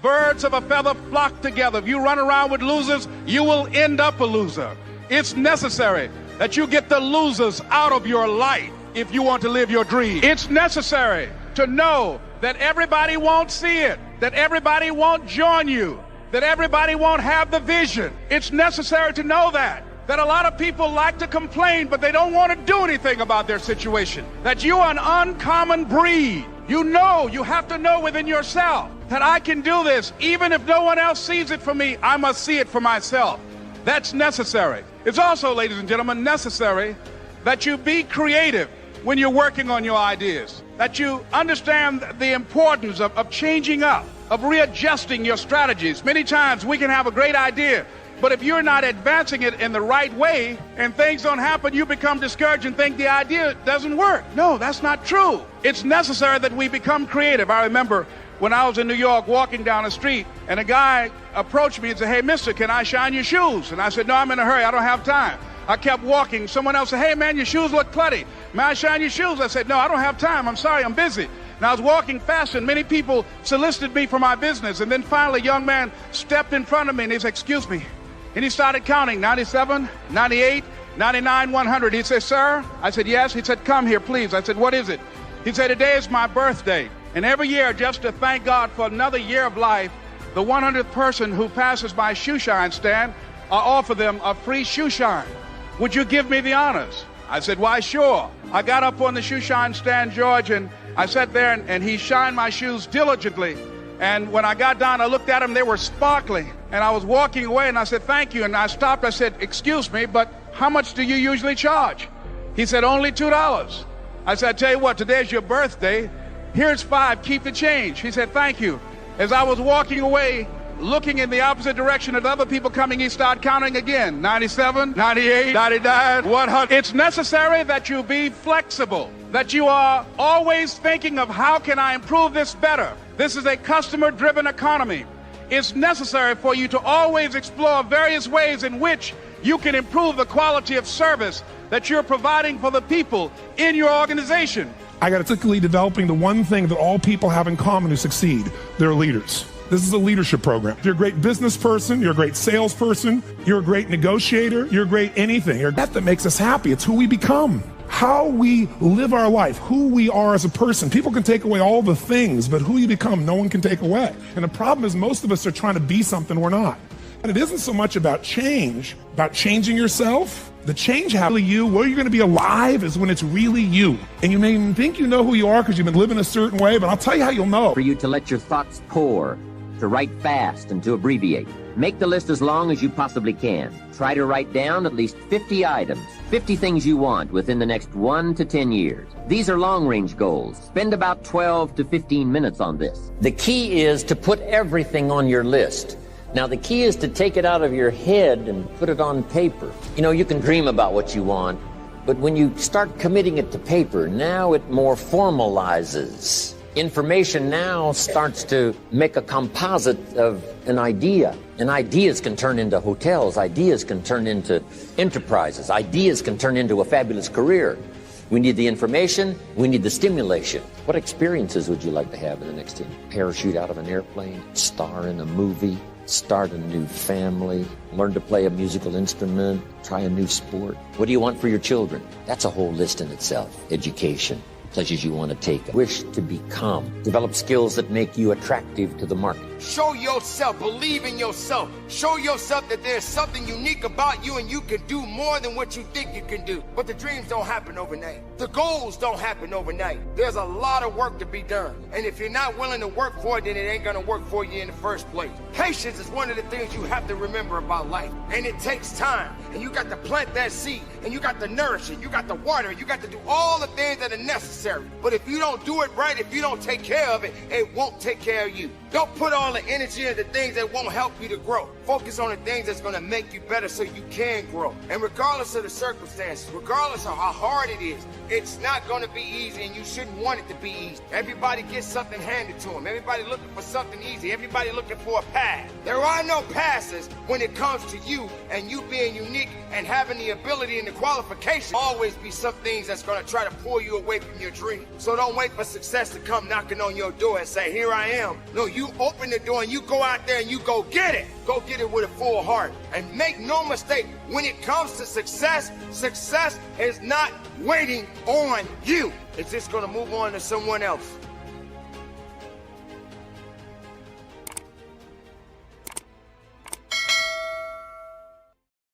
birds of a feather flock together. If you run around with losers, you will end up a loser. It's necessary that you get the losers out of your life if you want to live your dream. It's necessary to know that everybody won't see it, that everybody won't join you, that everybody won't have the vision. It's necessary to know that a lot of people like to complain, but they don't want to do anything about their situation, that you are an uncommon breed. You have to know within yourself that I can do this. Even if no one else sees it for me, I must see it for myself. That's necessary. It's also, ladies and gentlemen, necessary that you be creative when you're working on your ideas, that you understand the importance of changing up, of readjusting your strategies. Many times we can have a great idea, but if you're not advancing it in the right way and things don't happen, you become discouraged and think the idea doesn't work. No, that's not true. It's necessary that we become creative. I remember when I was in New York walking down the street and a guy approached me and said, "Hey, mister, can I shine your shoes?" And I said, "No, I'm in a hurry. I don't have time." I kept walking. Someone else said, "Hey, man, your shoes look clutty. May I shine your shoes?" I said, "No, I don't have time. I'm sorry, I'm busy." And I was walking fast, and many people solicited me for my business. And then finally, a young man stepped in front of me, and he said, "Excuse me." And he started counting, 97, 98, 99, 100. He said, "Sir?" I said, "Yes." He said, "Come here, please." I said, "What is it?" He said, "Today is my birthday. And every year, just to thank God for another year of life, the 100th person who passes my shoe shine stand, I offer them a free shoe shine. Would you give me the honors?" I said, "Why, sure." I got up on the shoe shine stand, George, and I sat there and he shined my shoes diligently. And when I got down, I looked at them, they were sparkling. And I was walking away and I said, "Thank you." And I stopped, I said, "Excuse me, but how much do you usually charge?" He said, "Only $2. I said, "I tell you what, today's your birthday. Here's $5, keep the change." He said, "Thank you." As I was walking away, looking in the opposite direction at other people coming, he started counting again. 97, 98, 99, 100. It's necessary that you be flexible, that you are always thinking of how can I improve this better. This is a customer-driven economy. It's necessary for you to always explore various ways in which you can improve the quality of service that you're providing for the people in your organization. I got particularly developing the one thing that all people have in common who succeed. They're leaders. This is a leadership program. You're a great business person, you're a great salesperson, you're a great negotiator, you're a great anything. That makes us happy. It's who we become. How we live our life, who we are as a person. People can take away all the things, but who you become, no one can take away. And the problem is most of us are trying to be something we're not. And it isn't so much about change, about changing yourself. The change happens you, where you're going to be alive is when it's really you. And you may even think you know who you are because you've been living a certain way, but I'll tell you how you'll know. For you to let your thoughts pour, to write fast and to abbreviate. Make the list as long as you possibly can. Try to write down at least 50 items, 50 things you want within the next 1 to 10 years. These are long-range goals. Spend about 12 to 15 minutes on this. The key is to put everything on your list. Now, the key is to take it out of your head and put it on paper. You know, you can dream about what you want, but when you start committing it to paper, now it more formalizes. Information now starts to make a composite of an idea. And ideas can turn into hotels. Ideas can turn into enterprises. Ideas can turn into a fabulous career. We need the information. We need the stimulation. What experiences would you like to have in the next 10? Parachute out of an airplane, star in a movie, start a new family, learn to play a musical instrument, try a new sport. What do you want for your children? That's a whole list in itself. Education. Places you want to take, wish to become, develop skills that make you attractive to the market. Show yourself, believe in yourself. Show yourself that there's something unique about you and you can do more than what you think you can do. But the dreams don't happen overnight. The goals don't happen overnight. There's a lot of work to be done. And if you're not willing to work for it, then it ain't gonna work for you in the first place. Patience is one of the things you have to remember about life. And it takes time. And you got to plant that seed. And you got to nourish it. You got to water it. You got to do all the things that are necessary. But if you don't do it right, if you don't take care of it, it won't take care of you. Don't put all the energy into things that won't help you to grow. Focus on the things that's going to make you better so you can grow. And regardless of the circumstances, regardless of how hard it is, it's not going to be easy, and you shouldn't want it to be easy. Everybody gets something handed to them. Everybody looking for something easy. Everybody looking for a path. There are no passes when it comes to you and you being unique and having the ability and the qualification. Always be some things that's going to try to pull you away from your dream. So don't wait for success to come knocking on your door and say, "Here I am." No, you open the the door and you go out there and you go get it. Go get it with a full heart. And make no mistake, when it comes to success, success is not waiting on you. It's just going to move on to someone else.